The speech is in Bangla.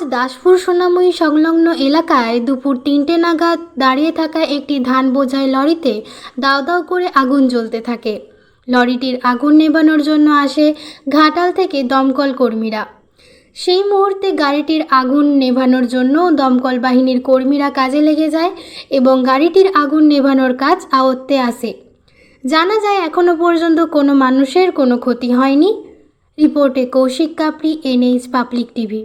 দাসপুর সোনাময়ী সংলগ্ন এলাকায় দুপুর ৩টে নাগাদ দাঁড়িয়ে থাকা একটি ধান বোঝাই লরিতে দাউ দাউ করে আগুন জ্বলতে থাকে। লরিটির আগুন নেভানোর জন্য আসে ঘাটাল থেকে দমকল কর্মীরা। সেই মুহূর্তে গাড়িটির আগুন নেভানোর জন্য দমকল বাহিনীর কর্মীরা কাজে লেগে যায় এবং গাড়িটির আগুন নেভানোর কাজ আয়ত্তে আসে। জানা যায় এখনও পর্যন্ত কোনো মানুষের কোনো ক্ষতি হয়নি। রিপোর্টে কৌশিক কাপড়ি, NH পাবলিক টিভি।